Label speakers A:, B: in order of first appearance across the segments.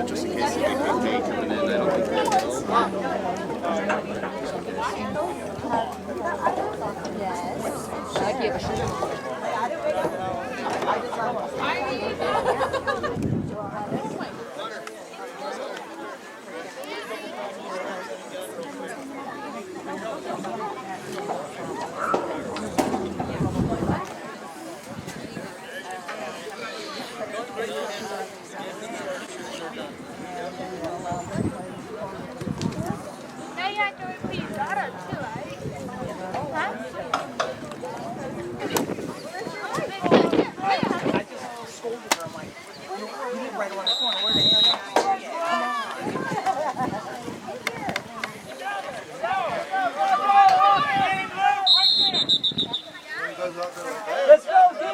A: Just in case the big day coming in, I don't think they
B: Let's go, D!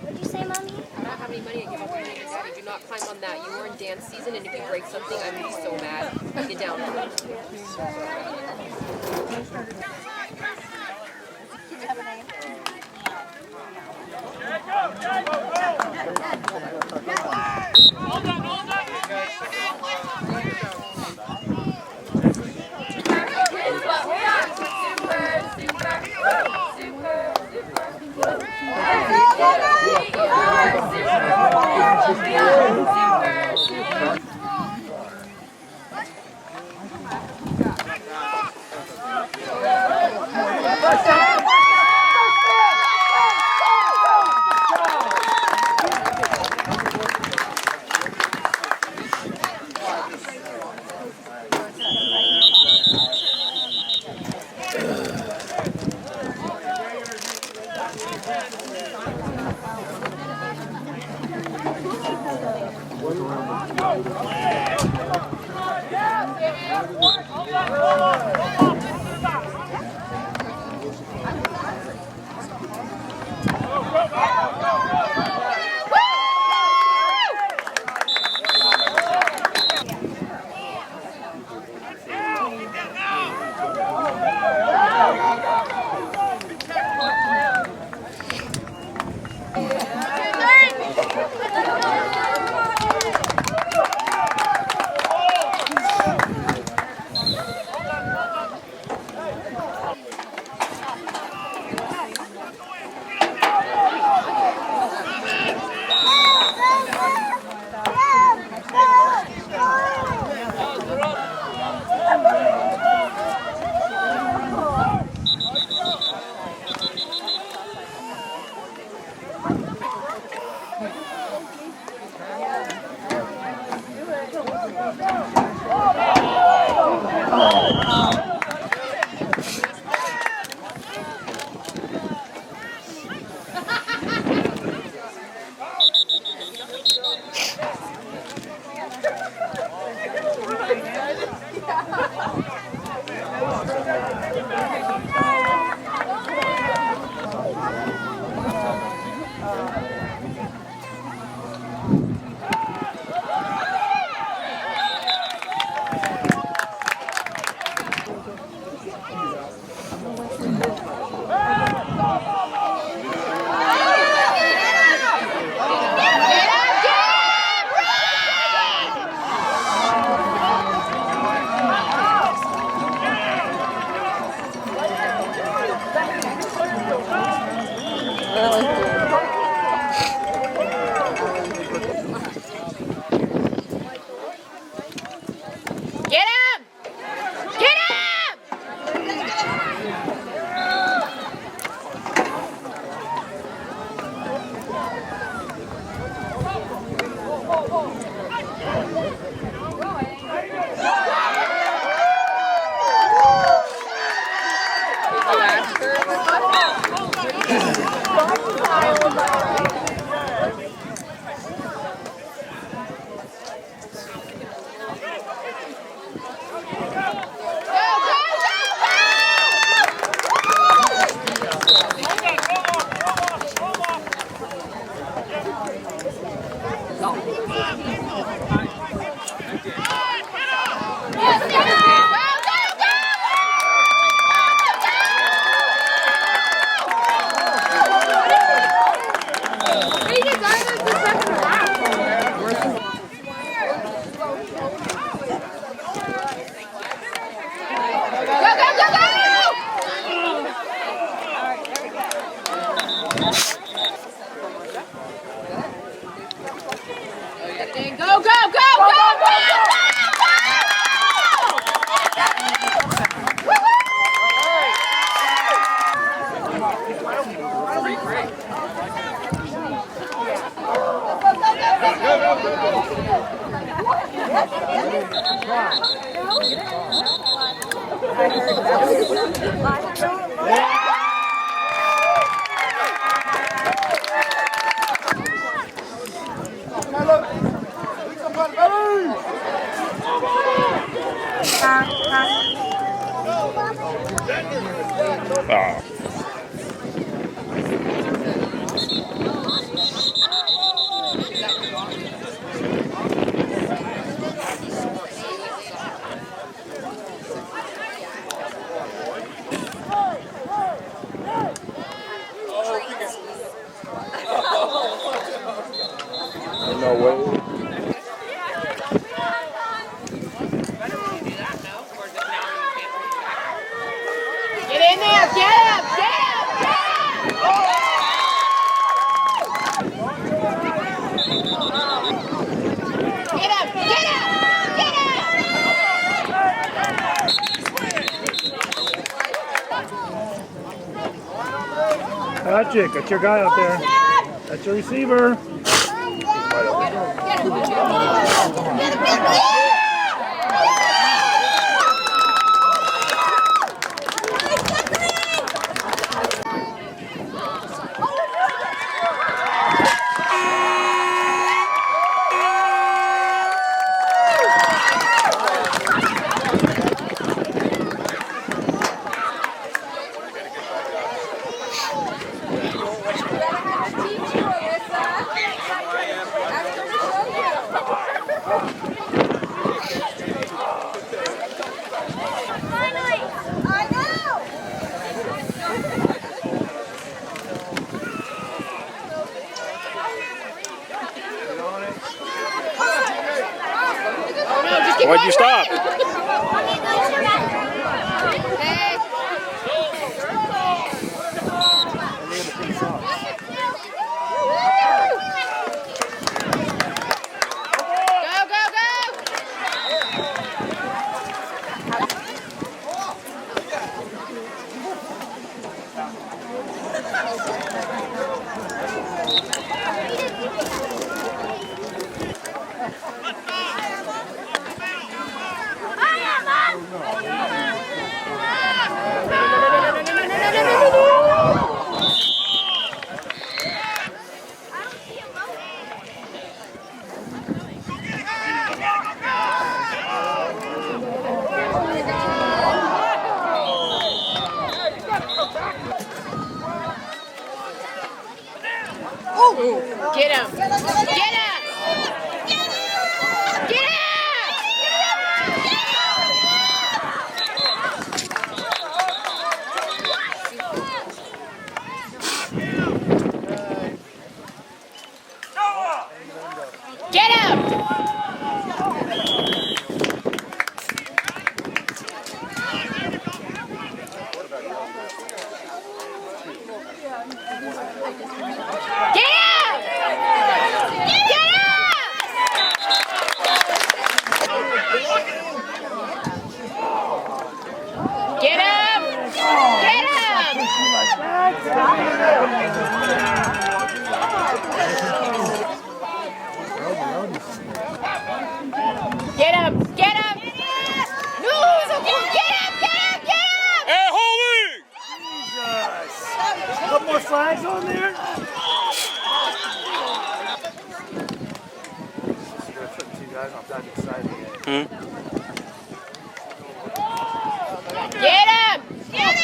C: What'd you say, Mommy?
D: I don't have any money to give away. You do not climb on that. You are in dance season, and if you break something, I'm gonna be so mad. Get down. Get him! Get him! Go, go, go, go, go!
B: No way.
D: Get in there! Get him! Get him! Get him! Get him! Get him! Get
C: Patrick, that's your guy out there. That's your receiver.
E: Why'd you stop?
D: Hey. Go, go, go! Get him! Get him! Get him! Get him! Get him! Get him! Get him! Get him! Get him! No, it's okay. Get him! Get him! Get him!
E: Hey, holding!
C: Jesus! Couple more flags on there?
D: Get him! Get him!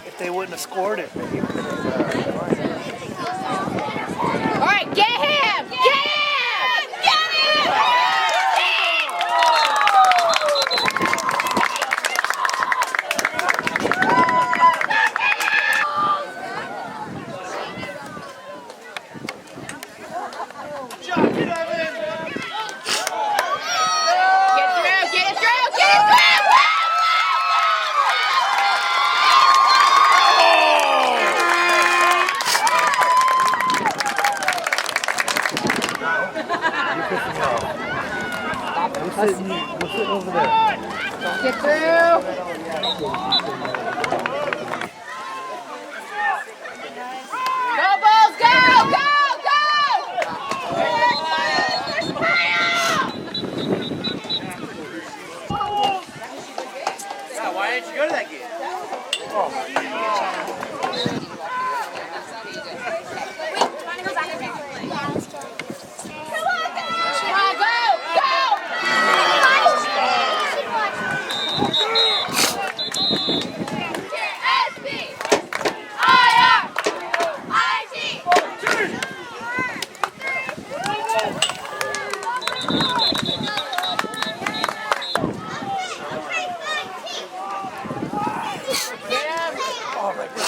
C: If they wouldn't have scored it, maybe.
D: All right, get him! Get him! Get him! Get through! Get it through! Get it through!
C: We're sitting over there.
D: Get through! Go, Bulls! Go! Go! Go!
A: Why didn't you go to that game?
D: Come on, go! Go!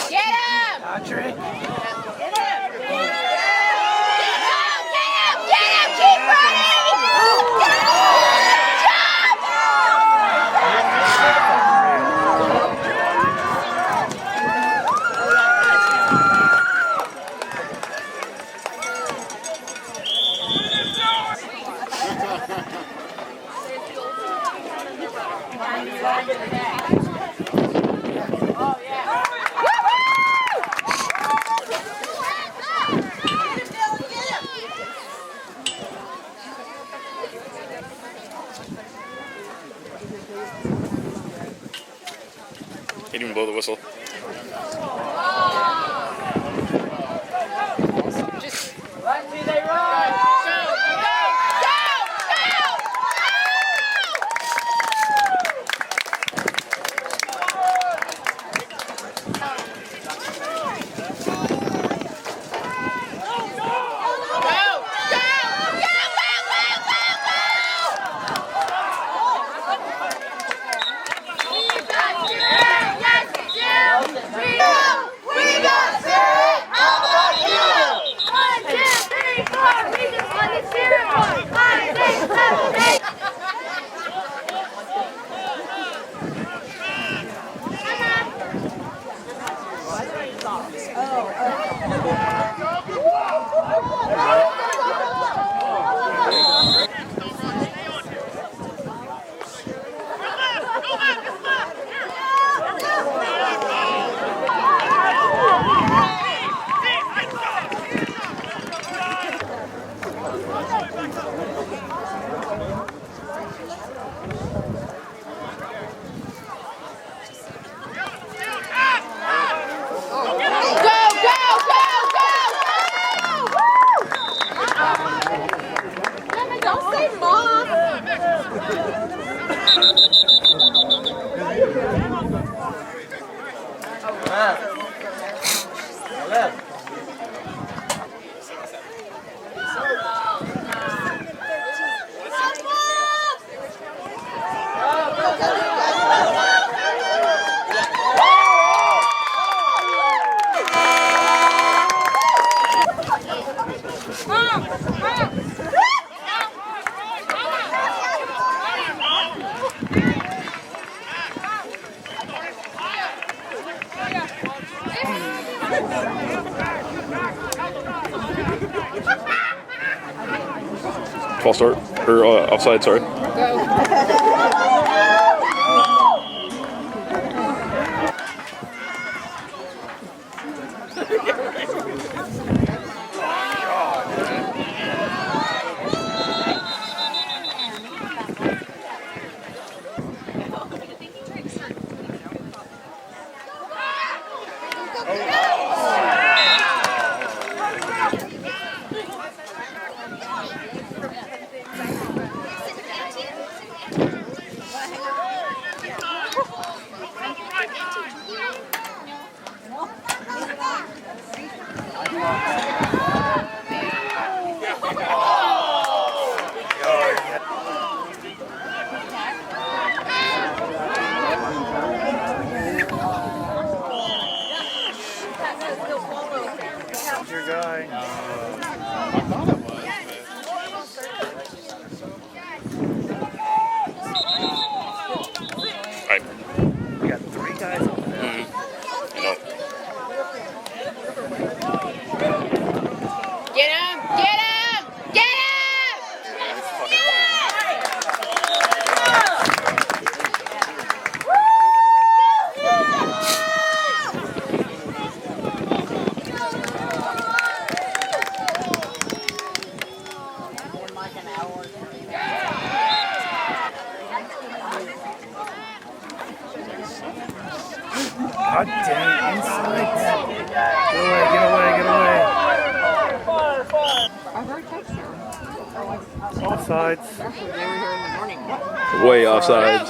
D: Get him!
C: Patrick.
D: Get him! Keep running!
E: He didn't even blow the whistle.
D: Don't say mom.
E: False start or offside, sorry.
C: Your guy.
E: Right.
C: We got 3 guys over there.
D: Get him! Get him! Get him!
C: God dang, inside. Get away, get away, get away.
D: I heard touchdown.
C: Offsides.
D: Actually, they were here in the morning.
E: Way offside.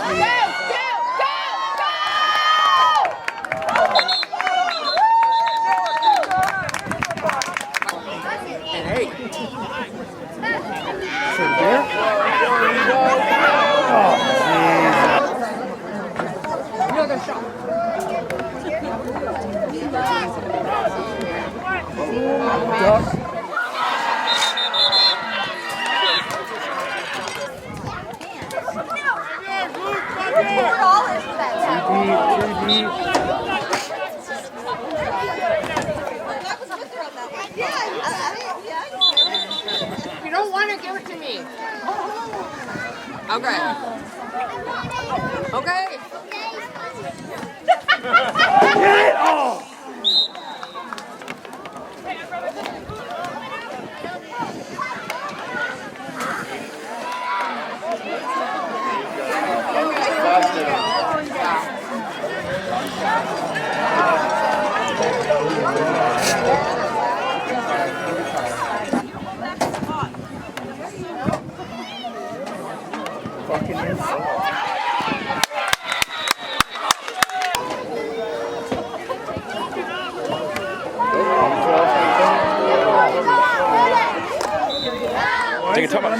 D: You don't want to give it to me. Okay. Okay.
C: Get it! Oh! Fucking inside.
E: Take a time out.